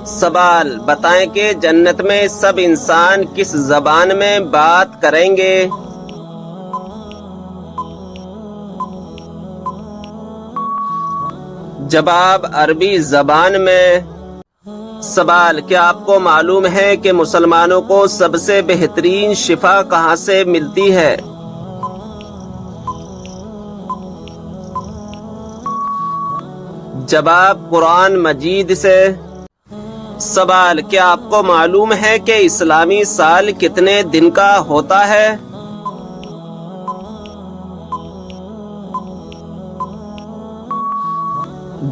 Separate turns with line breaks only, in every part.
سوال بتائیں کہ جنت میں سب انسان کس زبان میں بات کریں گے؟ جواب عربی زبان میں۔ سوال کیا آپ کو معلوم ہے کہ مسلمانوں کو سب سے بہترین شفا کہاں سے ملتی ہے؟ جواب قرآن مجید سے۔ سوال کیا آپ کو معلوم ہے کہ اسلامی سال کتنے دن کا ہوتا ہے؟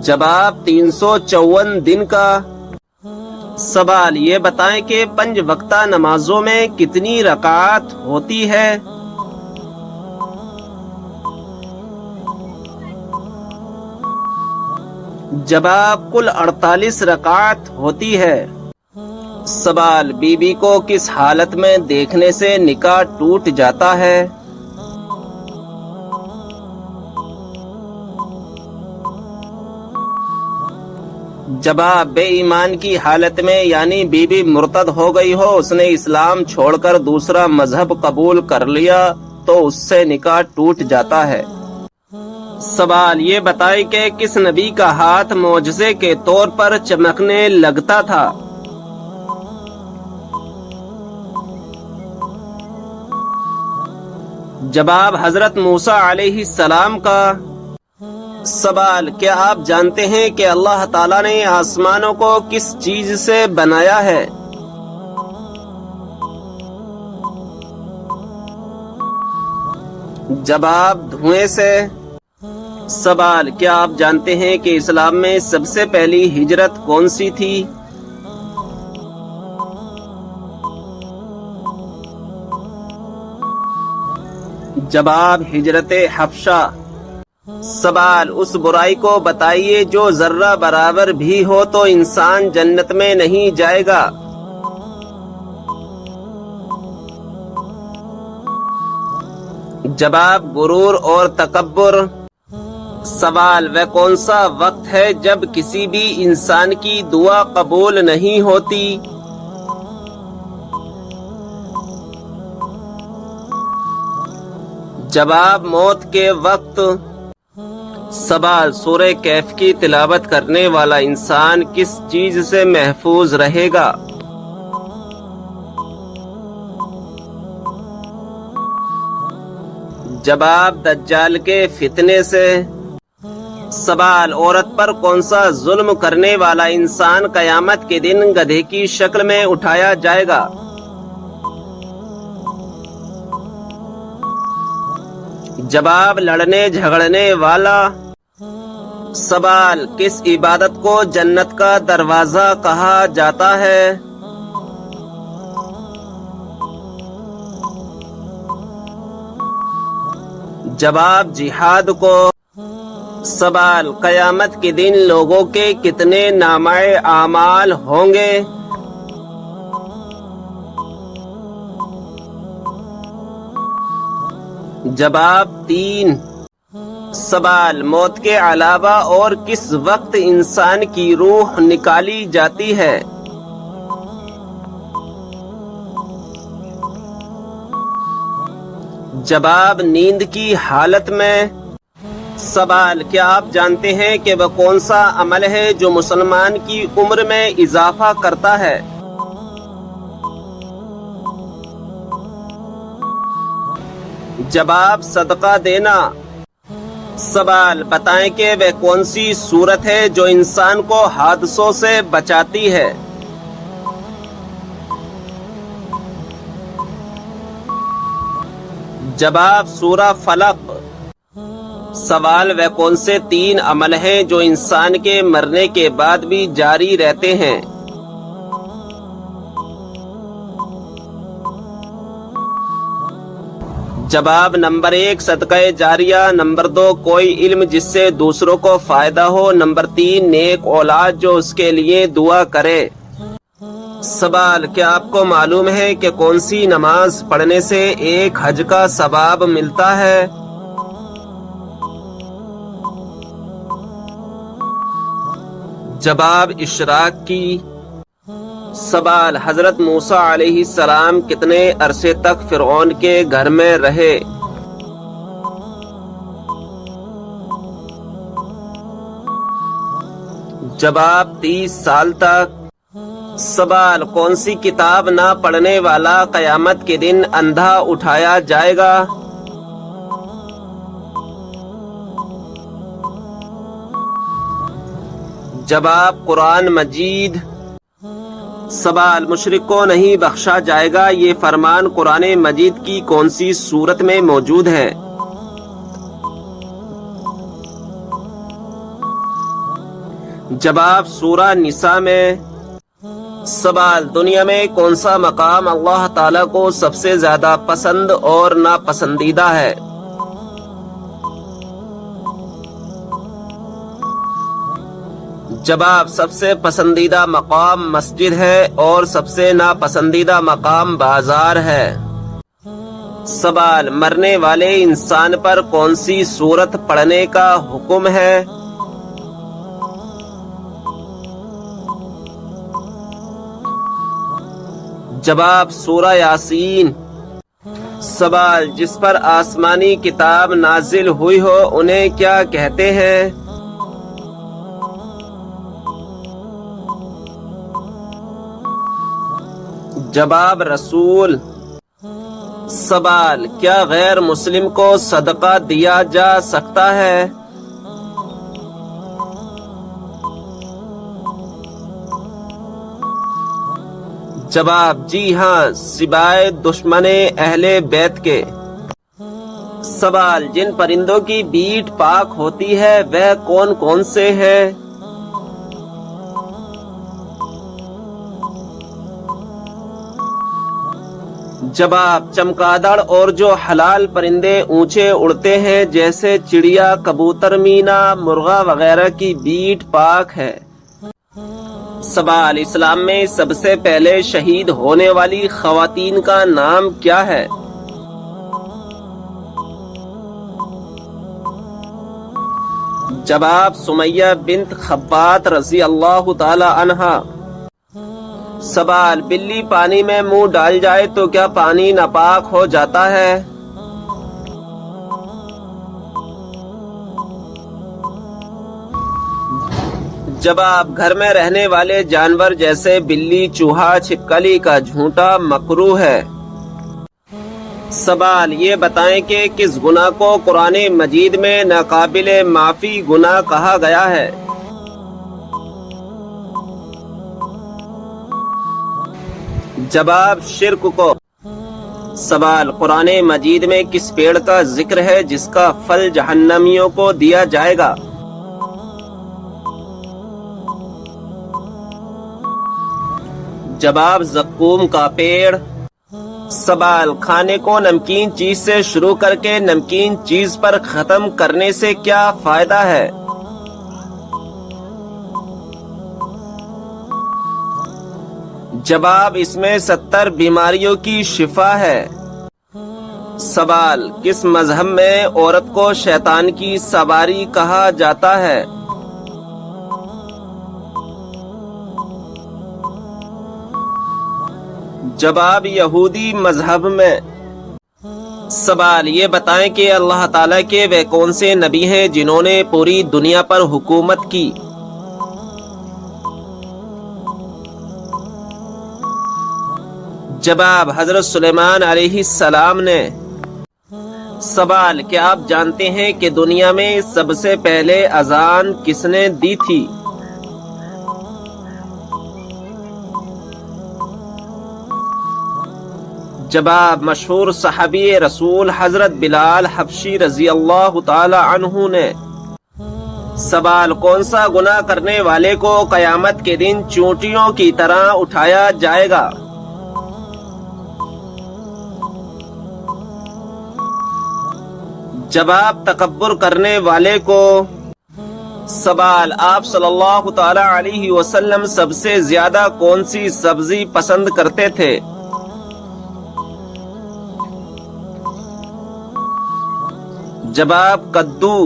جواب 354 دن کا۔ سوال یہ بتائیں کہ 5 وقتہ نمازوں میں کتنی رکعات ہوتی ہے؟ جواب کل 48 رکعات ہوتی ہے۔ سوال بی بی کو کس حالت میں دیکھنے سے نکاح ٹوٹ جاتا ہے؟ جواب بے ایمان کی حالت میں، یعنی بی بی مرتد ہو گئی ہو، اس نے اسلام چھوڑ کر دوسرا مذہب قبول کر لیا تو اس سے نکاح ٹوٹ جاتا ہے۔ سوال یہ بتائیں کہ کس نبی کا ہاتھ معجزے کے طور پر چمکنے لگتا تھا؟ جواب حضرت موسیٰ علیہ السلام کا۔ سوال کیا آپ جانتے ہیں کہ اللہ تعالیٰ نے آسمانوں کو کس چیز سے بنایا ہے؟ جواب دھوئیں سے۔ سوال کیا آپ جانتے ہیں کہ اسلام میں سب سے پہلی ہجرت کون سی تھی؟ جواب ہجرت حبشہ۔ سوال اس برائی کو بتائیے جو ذرہ برابر بھی ہو تو انسان جنت میں نہیں جائے گا۔ جواب غرور اور تکبر۔ سوال وہ کون سا وقت ہے جب کسی بھی انسان کی دعا قبول نہیں ہوتی؟ جواب موت کے وقت۔ سوال سورہ کہف کی تلاوت کرنے والا انسان کس چیز سے محفوظ رہے گا؟ جواب دجال کے فتنے سے۔ سوال عورت پر کون سا ظلم کرنے والا انسان قیامت کے دن گدھے کی شکل میں اٹھایا جائے گا؟ جواب لڑنے جھگڑنے والا۔ سوال کس عبادت کو جنت کا دروازہ کہا جاتا ہے؟ جواب جہاد کو۔ سوال قیامت کے دن لوگوں کے کتنے نامہ اعمال ہوں گے؟ جواب 3۔ سوال موت کے علاوہ اور کس وقت انسان کی روح نکالی جاتی ہے؟ جواب نیند کی حالت میں۔ سوال کیا آپ جانتے ہیں کہ وہ کون سا عمل ہے جو مسلمان کی عمر میں اضافہ کرتا ہے؟ جواب صدقہ دینا۔ سوال بتائیں کہ وہ کون سی صورت ہے جو انسان کو حادثوں سے بچاتی ہے؟ جواب سورہ فلق۔ سوال وہ کون سے 3 عمل ہیں جو انسان کے مرنے کے بعد بھی جاری رہتے ہیں؟ جواب نمبر 1 صدقہ جاریہ، نمبر 2 کوئی علم جس سے دوسروں کو فائدہ ہو، نمبر 3 نیک اولاد جو اس کے لیے دعا کرے۔ سوال کیا آپ کو معلوم ہے کہ کون سی نماز پڑھنے سے ایک حج کا ثواب ملتا ہے؟ جواب اشراق کی۔ سوال: حضرت موسیٰ علیہ السلام کتنے عرصے تک فرعون کے گھر میں رہے؟ جواب: 30 سال تک۔ سوال: کون سی کتاب نہ پڑھنے والا قیامت کے دن اندھا اٹھایا جائے گا؟ جواب: قرآن مجید۔ سوال: مشرک کو نہیں بخشا جائے گا، یہ فرمان قرآن مجید کی کون سی سورت میں موجود ہے؟ جواب: سورہ نساء میں۔ سوال: دنیا میں کون سا مقام اللہ تعالیٰ کو سب سے زیادہ پسند اور ناپسندیدہ ہے؟ جواب: سب سے پسندیدہ مقام مسجد ہے اور سب سے ناپسندیدہ مقام بازار ہے۔ سوال: مرنے والے انسان پر کون سی سورت پڑھنے کا حکم ہے؟ جواب: سورہ یاسین۔ سوال: جس پر آسمانی کتاب نازل ہوئی ہو انہیں کیا کہتے ہیں؟ جواب: رسول۔ سوال: کیا غیر مسلم کو صدقہ دیا جا سکتا ہے؟ جواب: جی ہاں، سوائے دشمن اہل بیت کے۔ سوال: جن پرندوں کی بیٹ پاک ہوتی ہے وہ کون کون سے ہیں؟ جواب: چمگادڑ اور جو حلال پرندے اونچے اڑتے ہیں جیسے چڑیا، کبوتر، مینا، مرغا وغیرہ کی بیٹ پاک ہے۔ سوال: اسلام میں سب سے پہلے شہید ہونے والی خواتین کا نام کیا ہے؟ جواب: سمیہ بنت خبات رضی اللہ تعالی عنہا۔ سوال: بلی پانی میں منہ ڈال جائے تو کیا پانی ناپاک ہو جاتا ہے؟ جواب: گھر میں رہنے والے جانور جیسے بلی، چوہا، چھپکلی کا جھونٹا مکروہ ہے۔ سوال: یہ بتائیں کہ کس گناہ کو قرآن مجید میں ناقابل معافی گناہ کہا گیا ہے؟ جواب: شرک کو۔ سوال: قرآن مجید میں کس پیڑ کا ذکر ہے جس کا پھل جہنمیوں کو دیا جائے گا؟ جواب: زقوم کا پیڑ۔ سوال: کھانے کو نمکین چیز سے شروع کر کے نمکین چیز پر ختم کرنے سے کیا فائدہ ہے؟ جواب: اس میں 70 بیماریوں کی شفا ہے۔ سوال: کس مذہب میں عورت کو شیطان کی سواری کہا جاتا ہے؟ جواب: یہودی مذہب میں۔ سوال: یہ بتائیں کہ اللہ تعالیٰ کے وہ کون سے نبی ہیں جنہوں نے پوری دنیا پر حکومت کی؟ جواب: حضرت سلیمان علیہ السلام نے۔ سوال: کیا آپ جانتے ہیں کہ دنیا میں سب سے پہلے اذان کس نے دی تھی؟ جواب: مشہور صحابی رسول حضرت بلال حبشی رضی اللہ تعالی عنہ نے۔ سوال: کون سا گناہ کرنے والے کو قیامت کے دن چونٹیوں کی طرح اٹھایا جائے گا؟ جواب: تکبر کرنے والے کو۔ سوال: آپ صلی اللہ تعالی علیہ وسلم سب سے زیادہ کون سی سبزی پسند کرتے تھے؟ جواب: کدو۔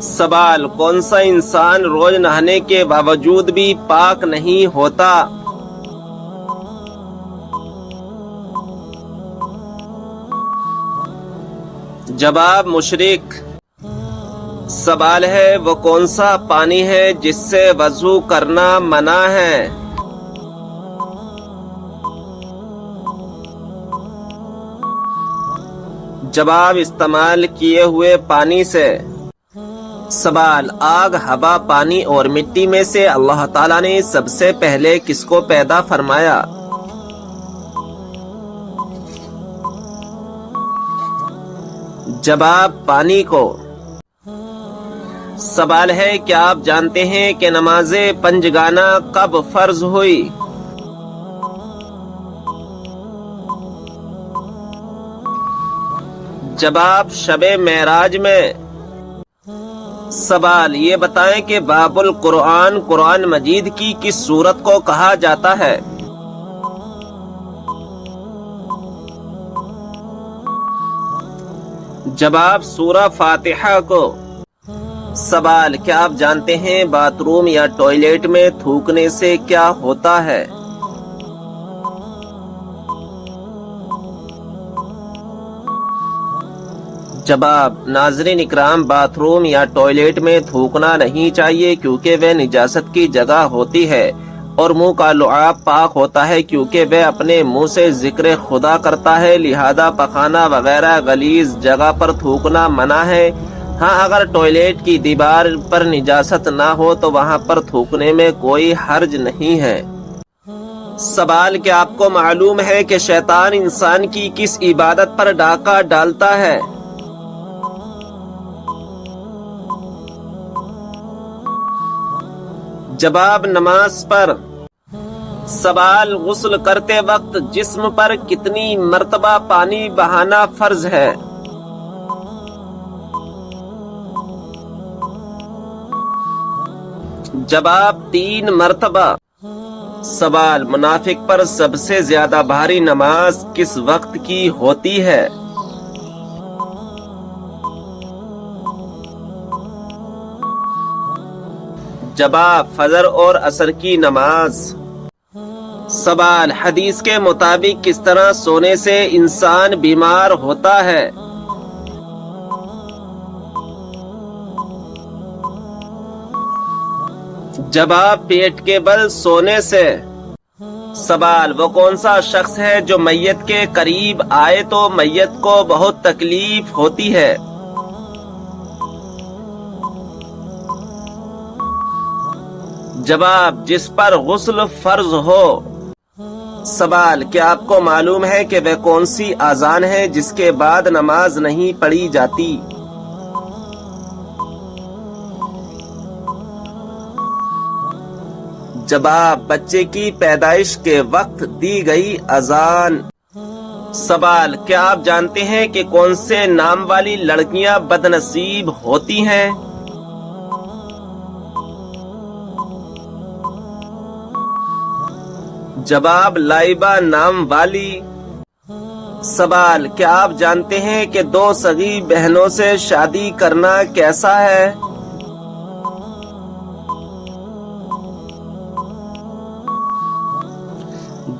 سوال: کون سا انسان روز نہانے کے باوجود بھی پاک نہیں ہوتا؟ جواب مشرک۔ سوال ہے وہ کون سا پانی ہے جس سے وضو کرنا منع ہے؟ جواب استعمال کیے ہوئے پانی سے۔ سوال آگ، ہوا، پانی اور مٹی میں سے اللہ تعالیٰ نے سب سے پہلے کس کو پیدا فرمایا؟ جواب پانی کو۔ سوال ہے کیا آپ جانتے ہیں کہ نماز پنجگانہ کب فرض ہوئی؟ جواب شب معراج میں۔ سوال یہ بتائیں کہ باب القرآن قرآن مجید کی کس سورت کو کہا جاتا ہے؟ جواب سورہ فاتحہ کو۔ سوال کیا آپ جانتے ہیں باتھ روم یا ٹوائلٹ میں تھوکنے سے کیا ہوتا ہے؟ جواب ناظرین اکرام، باتھ روم یا ٹوائلٹ میں تھوکنا نہیں چاہیے کیونکہ وہ نجاست کی جگہ ہوتی ہے، اور منہ کا لعاب پاک ہوتا ہے کیونکہ وہ اپنے منہ سے ذکر خدا کرتا ہے، لہذا پخانہ وغیرہ غلیظ جگہ پر تھوکنا منع ہے۔ ہاں اگر ٹوائلٹ کی دیوار پر نجاست نہ ہو تو وہاں پر تھوکنے میں کوئی حرج نہیں ہے۔ سوال کیا آپ کو معلوم ہے کہ شیطان انسان کی کس عبادت پر ڈاکہ ڈالتا ہے؟ جواب نماز پر۔ سوال غسل کرتے وقت جسم پر کتنی مرتبہ پانی بہانا فرض ہے؟ جواب 3 مرتبہ۔ سوال منافق پر سب سے زیادہ بھاری نماز کس وقت کی ہوتی ہے؟ جواب فجر اور عصر کی نماز۔ سوال حدیث کے مطابق کس طرح سونے سے انسان بیمار ہوتا ہے؟ جواب پیٹ کے بل سونے سے۔ سوال وہ کون سا شخص ہے جو میت کے قریب آئے تو میت کو بہت تکلیف ہوتی ہے؟ جواب جس پر غسل فرض ہو۔ سوال کیا آپ کو معلوم ہے کہ وہ کون سی اذان ہے جس کے بعد نماز نہیں پڑھی جاتی؟ جواب بچے کی پیدائش کے وقت دی گئی اذان۔ سوال کیا آپ جانتے ہیں کہ کون سے نام والی لڑکیاں بدنصیب ہوتی ہیں؟ جواب لائبہ نام والی۔ سوال کیا آپ جانتے ہیں کہ 2 سگی بہنوں سے شادی کرنا کیسا ہے؟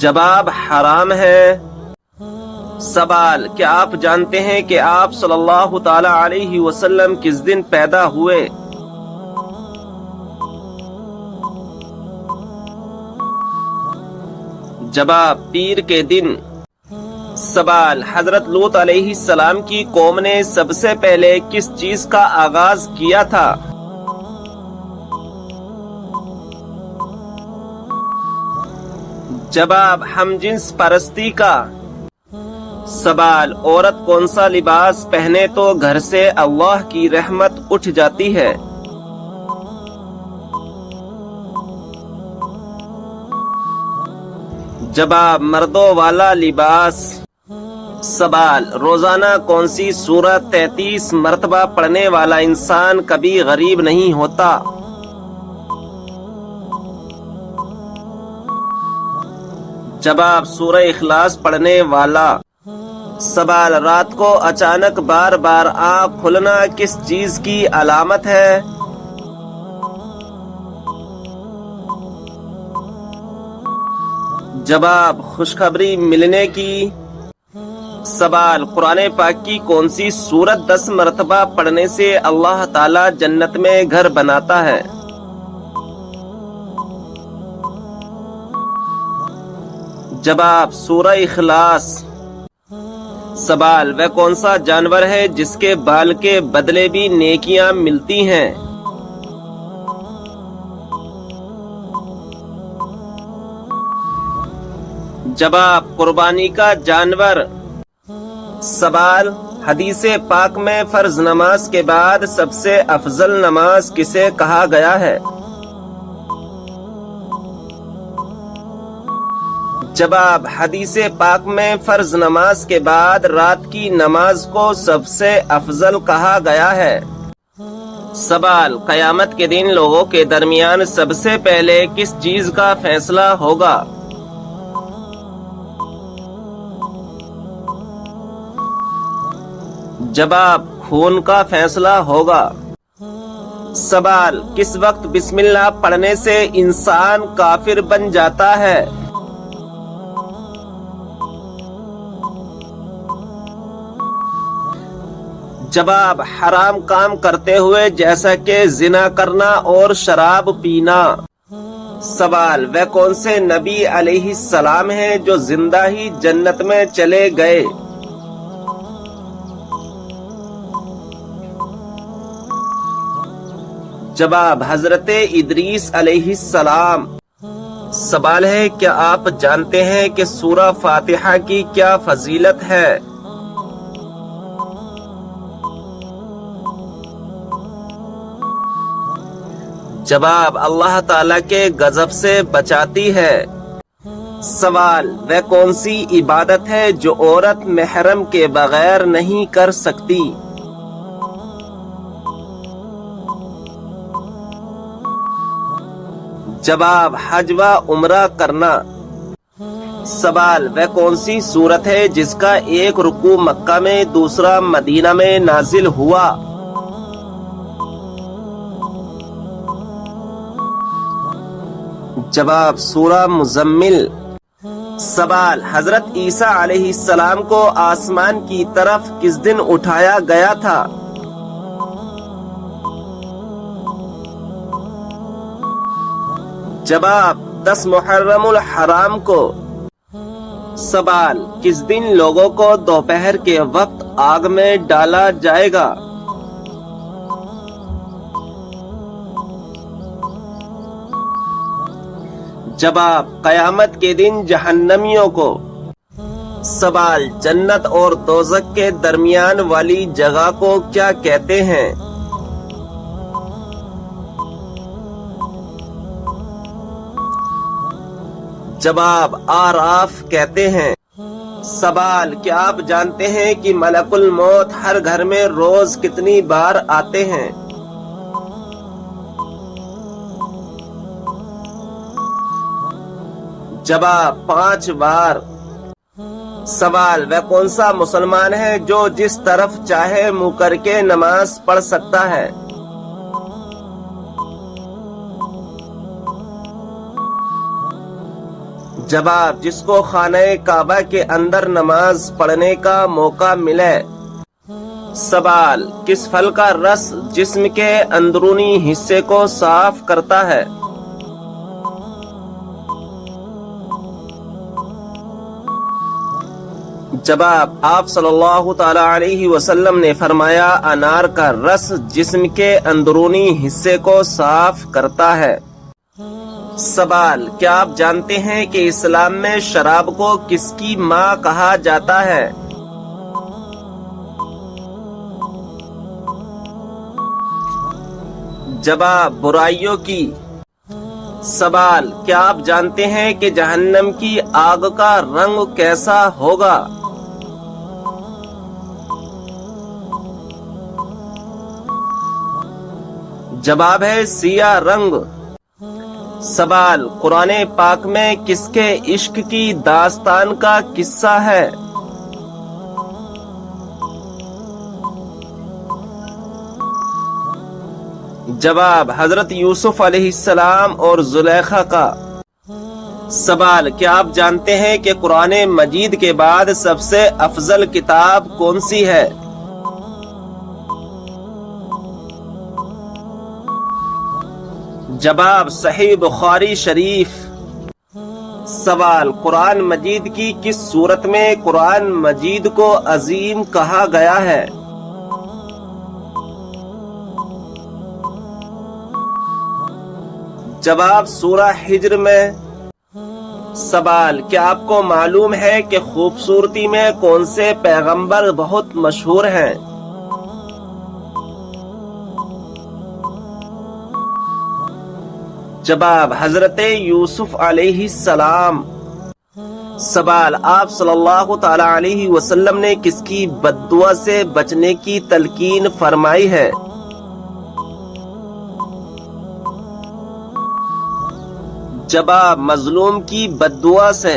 جواب حرام ہے۔ سوال کیا آپ جانتے ہیں کہ آپ صلی اللہ تعالی علیہ وسلم کس دن پیدا ہوئے؟ جواب پیر کے دن۔ سوال حضرت لوط علیہ السلام کی قوم نے سب سے پہلے کس چیز کا آغاز کیا تھا؟ جواب ہم جنس پرستی کا۔ سوال عورت کون سا لباس پہنے تو گھر سے اللہ کی رحمت اٹھ جاتی ہے؟ جواب مردوں والا لباس۔ سوال روزانہ کون سی سورت 33 مرتبہ پڑھنے والا انسان کبھی غریب نہیں ہوتا؟ جواب سورہ اخلاص پڑھنے والا۔ سوال رات کو اچانک بار بار آنکھ کھلنا کس چیز کی علامت ہے؟ جواب خوشخبری ملنے کی۔ سوال، قرآن پاک کی کون سی سورت 10 مرتبہ پڑھنے سے اللہ تعالی جنت میں گھر بناتا ہے؟ جواب، سورہ اخلاص۔ سوال، وہ کون سا جانور ہے جس کے بال کے بدلے بھی نیکیاں ملتی ہیں؟ جواب، قربانی کا جانور۔ سوال، حدیث پاک میں فرض نماز کے بعد سب سے افضل نماز کسے کہا گیا ہے؟ جواب، حدیث پاک میں فرض نماز کے بعد رات کی نماز کو سب سے افضل کہا گیا ہے۔ سوال، قیامت کے دن لوگوں کے درمیان سب سے پہلے کس چیز کا فیصلہ ہوگا؟ جواب، خون کا فیصلہ ہوگا۔ سوال، کس وقت بسم اللہ پڑھنے سے انسان کافر بن جاتا ہے؟ جواب، حرام کام کرتے ہوئے، جیسا کہ زنا کرنا اور شراب پینا۔ سوال، وہ کون سے نبی علیہ السلام ہیں جو زندہ ہی جنت میں چلے گئے؟ جواب، حضرت ادریس علیہ السلام۔ سوال ہے، کیا آپ جانتے ہیں کہ سورہ فاتحہ کی کیا فضیلت ہے؟ جواب، اللہ تعالیٰ کے غضب سے بچاتی ہے۔ سوال، وہ کون سی عبادت ہے جو عورت محرم کے بغیر نہیں کر سکتی؟ جواب، حج و عمرہ کرنا۔ سوال، وہ کون سی سورت ہے جس کا ایک رکوع مکہ میں دوسرا مدینہ میں نازل ہوا؟ جواب، سورہ مزمل۔ سوال، حضرت عیسیٰ علیہ السلام کو آسمان کی طرف کس دن اٹھایا گیا تھا؟ جواب، 10 محرم الحرام کو۔ سوال، کس دن لوگوں کو دوپہر کے وقت آگ میں ڈالا جائے گا؟ جواب، قیامت کے دن جہنمیوں کو۔ سوال، جنت اور دوزخ کے درمیان والی جگہ کو کیا کہتے ہیں؟ جواب، آراف کہتے ہیں۔ سوال، کیا آپ جانتے ہیں کہ ملک الموت ہر گھر میں روز کتنی بار آتے ہیں؟ جواب، 5 بار۔ سوال، وہ کون سا مسلمان ہے جو جس طرف چاہے منہ کر کے نماز پڑھ سکتا ہے؟ جواب، جس کو خانہ کعبہ کے اندر نماز پڑھنے کا موقع ملے۔ سوال، کس پھل کا رس جسم کے اندرونی حصے کو صاف کرتا ہے؟ جواب، آپ صلی اللہ تعالی علیہ وسلم نے فرمایا، انار کا رس جسم کے اندرونی حصے کو صاف کرتا ہے۔ سوال، کیا آپ جانتے ہیں کہ اسلام میں شراب کو کس کی ماں کہا جاتا ہے؟ جواب، برائیوں کی۔ سوال، کیا آپ جانتے ہیں کہ جہنم کی آگ کا رنگ کیسا ہوگا؟ جواب ہے سیاہ رنگ۔ سوال، قرآن پاک میں کس کے عشق کی داستان کا قصہ ہے؟ جواب، حضرت یوسف علیہ السلام اور زلیخا کا۔ سوال، کیا آپ جانتے ہیں کہ قرآن مجید کے بعد سب سے افضل کتاب کون سی ہے؟ جواب، صحیح بخاری شریف۔ سوال، قرآن مجید کی کس صورت میں قرآن مجید کو عظیم کہا گیا ہے؟ جواب، سورہ ہجر میں۔ سوال، کیا آپ کو معلوم ہے کہ خوبصورتی میں کون سے پیغمبر بہت مشہور ہیں؟ جواب، حضرت یوسف علیہ السلام۔ سوال، آپ صلی اللہ تعالی علیہ وسلم نے کس کی بد دعا سے بچنے کی تلقین فرمائی ہے؟ جواب، مظلوم کی بد دعا سے۔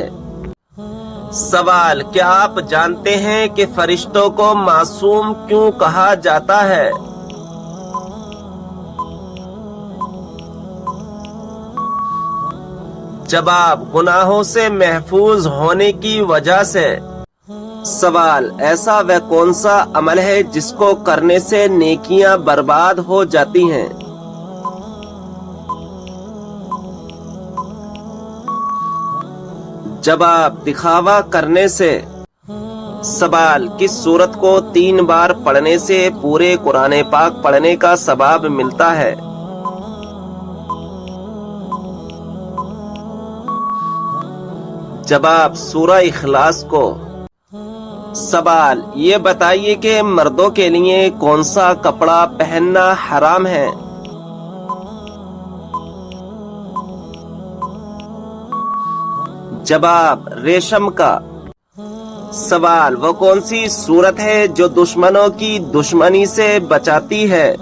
سوال، کیا آپ جانتے ہیں کہ فرشتوں کو معصوم کیوں کہا جاتا ہے؟ جواب، گناہوں سے محفوظ ہونے کی وجہ سے۔ سوال، ایسا وہ کون سا عمل ہے جس کو کرنے سے نیکیاں برباد ہو جاتی ہیں؟ جواب، دکھاوا کرنے سے۔ سوال، کس سورت کو 3 بار پڑھنے سے پورے قرآن پاک پڑھنے کا ثواب ملتا ہے؟ جواب، سورہ اخلاص کو۔ سوال، یہ بتائیے کہ مردوں کے لیے کون سا کپڑا پہننا حرام ہے؟ جواب، ریشم کا۔ سوال، وہ کون سی سورت ہے جو دشمنوں کی دشمنی سے بچاتی ہے؟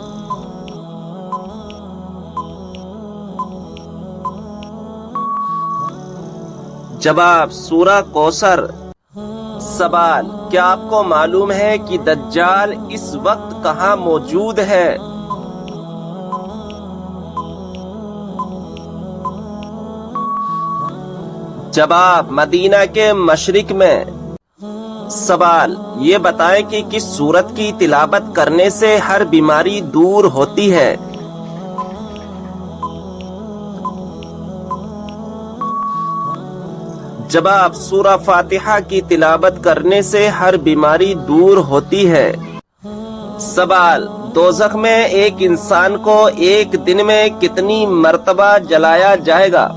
جواب، سورہ کوثر۔ سوال، کیا آپ کو معلوم ہے کہ دجال اس وقت کہاں موجود ہے؟ جواب، مدینہ کے مشرق میں۔ سوال، یہ بتائیں کہ کس سورت کی تلاوت کرنے سے ہر بیماری دور ہوتی ہے؟ جواب، سورہ فاتحہ کی تلاوت کرنے سے ہر بیماری دور ہوتی ہے۔ سوال، دوزخ میں ایک انسان کو ایک دن میں کتنی مرتبہ جلایا جائے گا؟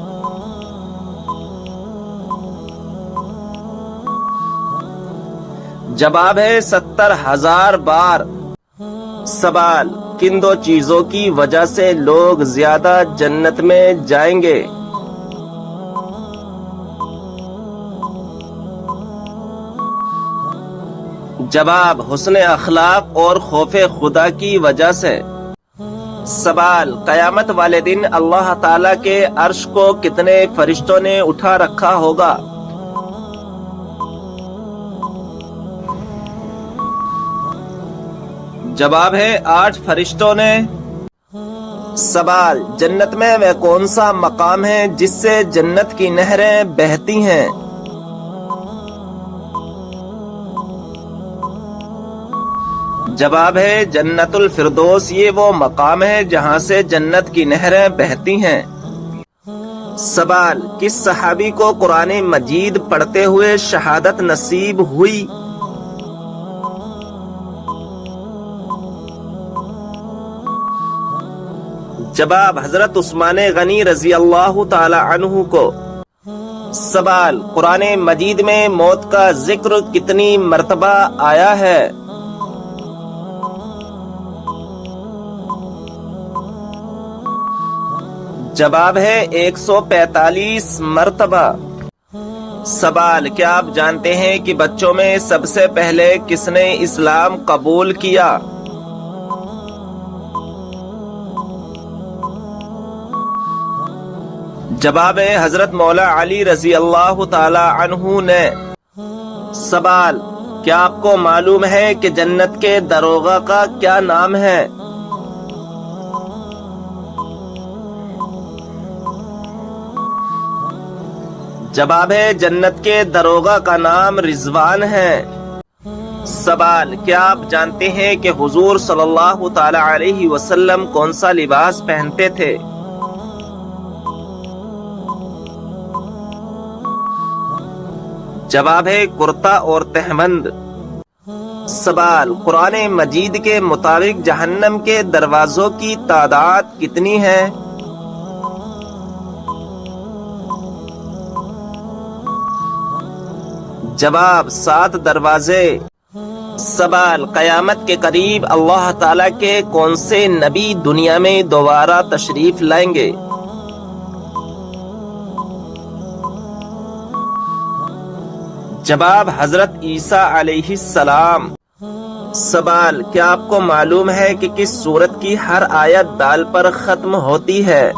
جواب ہے 70,000 بار۔ سوال، کن 2 چیزوں کی وجہ سے لوگ زیادہ جنت میں جائیں گے؟ جواب، حسن اخلاق اور خوف خدا کی وجہ سے۔ سوال، قیامت والے دن اللہ تعالی کے عرش کو کتنے فرشتوں نے اٹھا رکھا ہوگا؟ جواب ہے 8 فرشتوں نے۔ سوال، جنت میں وہ کون سا مقام ہے جس سے جنت کی نہریں بہتی ہیں؟ جواب ہے جنت الفردوس، یہ وہ مقام ہے جہاں سے جنت کی نہریں بہتی ہیں۔ سوال، کس صحابی کو قرآن مجید پڑھتے ہوئے شہادت نصیب ہوئی؟ جواب، حضرت عثمان غنی رضی اللہ تعالی عنہ کو۔ سوال، قرآن مجید میں موت کا ذکر کتنی مرتبہ آیا ہے؟ جواب ہے 145 مرتبہ۔ سوال، کیا آپ جانتے ہیں کہ بچوں میں سب سے پہلے کس نے اسلام قبول کیا؟ جواب ہے حضرت مولا علی رضی اللہ تعالی عنہ نے۔ سوال، کیا آپ کو معلوم ہے کہ جنت کے داروغہ کا کیا نام ہے؟ جواب ہے جنت کے داروغہ کا نام رضوان ہے۔ سوال، کیا آپ جانتے ہیں کہ حضور صلی اللہ تعالی علیہ وسلم کون سا لباس پہنتے تھے؟ جواب ہے کرتا اور تہبند۔ سوال، قرآن مجید کے مطابق جہنم کے دروازوں کی تعداد کتنی ہے؟ جواب 7 دروازے۔ سوال، قیامت کے قریب اللہ تعالیٰ کے کون سے نبی دنیا میں دوبارہ تشریف لائیں گے؟ جواب حضرت عیسیٰ علیہ السلام۔ سوال، کیا آپ کو معلوم ہے کہ کس سورت کی ہر آیت دال پر ختم ہوتی ہے؟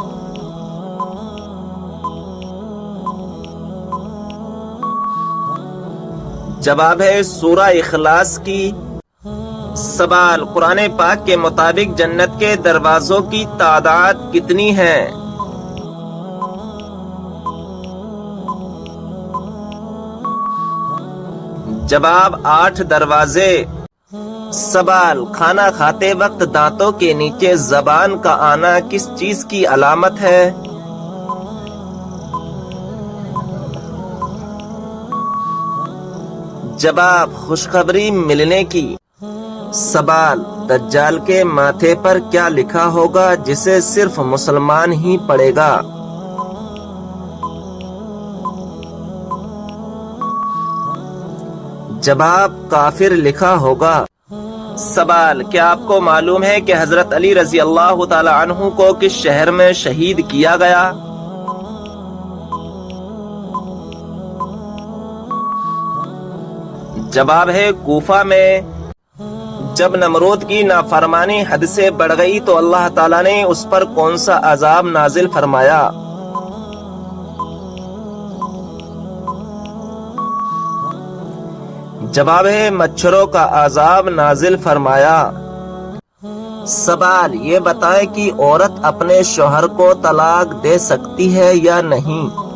جواب ہے سورہ اخلاص کی۔ سوال، قرآن پاک کے مطابق جنت کے دروازوں کی تعداد کتنی ہے؟ جواب 8 دروازے۔ سوال، کھانا کھاتے وقت دانتوں کے نیچے زبان کا آنا کس چیز کی علامت ہے؟ جواب خوشخبری ملنے کی۔ سوال، دجال کے ماتھے پر کیا لکھا ہوگا جسے صرف مسلمان ہی پڑھے گا؟ جواب کافر لکھا ہوگا۔ سوال، کیا آپ کو معلوم ہے کہ حضرت علی رضی اللہ تعالی عنہ کو کس شہر میں شہید کیا گیا؟ جواب ہے کوفہ میں۔ جب نمرود کی نافرمانی حد سے بڑھ گئی تو اللہ تعالیٰ نے اس پر کون سا عذاب نازل فرمایا؟ جواب ہے مچھروں کا عذاب نازل فرمایا۔ سوال، یہ بتائیں کہ عورت اپنے شوہر کو طلاق دے سکتی ہے یا نہیں؟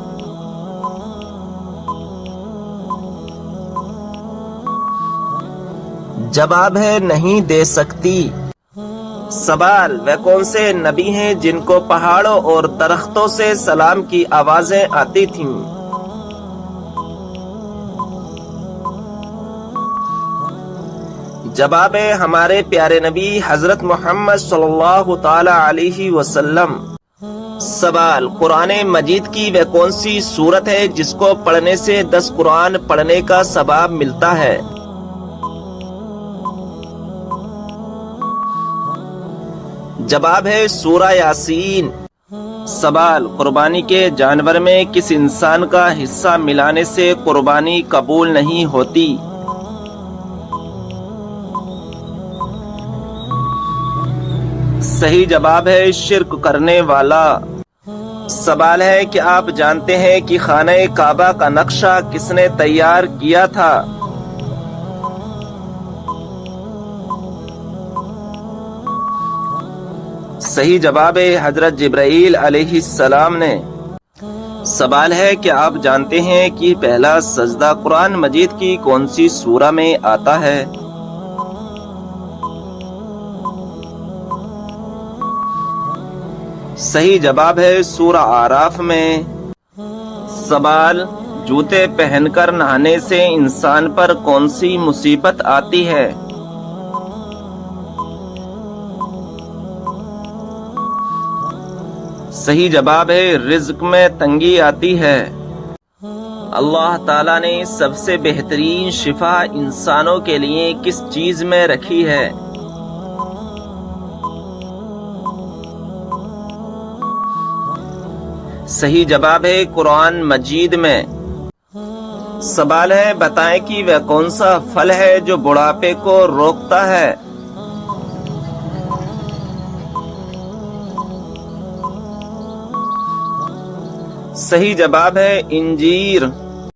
جواب ہے نہیں دے سکتی۔ سوال، وہ کون سے نبی ہیں جن کو پہاڑوں اور درختوں سے سلام کی آوازیں آتی تھیں؟ جواب ہے ہمارے پیارے نبی حضرت محمد صلی اللہ تعالی علیہ وسلم۔ سوال، قرآن مجید کی وہ کون سی سورت ہے جس کو پڑھنے سے 10 قرآن پڑھنے کا ثواب ملتا ہے؟ جواب ہے سورہ یاسین۔ سوال، قربانی کے جانور میں کس انسان کا حصہ ملانے سے قربانی قبول نہیں ہوتی؟ صحیح جواب ہے شرک کرنے والا۔ سوال ہے کہ آپ جانتے ہیں کہ خانہ کعبہ کا نقشہ کس نے تیار کیا تھا؟ صحیح جواب ہے حضرت جبرائیل علیہ السلام نے۔ سوال ہے کہ آپ جانتے ہیں کہ پہلا سجدہ قرآن مجید کی کون سی سورہ میں آتا ہے؟ صحیح جواب ہے سورہ اعراف میں۔ سوال، جوتے پہن کر نہانے سے انسان پر کون سی مصیبت آتی ہے؟ صحیح جواب ہے رزق میں تنگی آتی ہے۔ اللہ تعالیٰ نے سب سے بہترین شفا انسانوں کے لیے کس چیز میں رکھی ہے؟ صحیح جواب ہے قرآن مجید میں۔ سوال ہے بتائیں کہ وہ کون سا پھل ہے جو بڑھاپے کو روکتا ہے؟ صحیح جواب ہے انجیر۔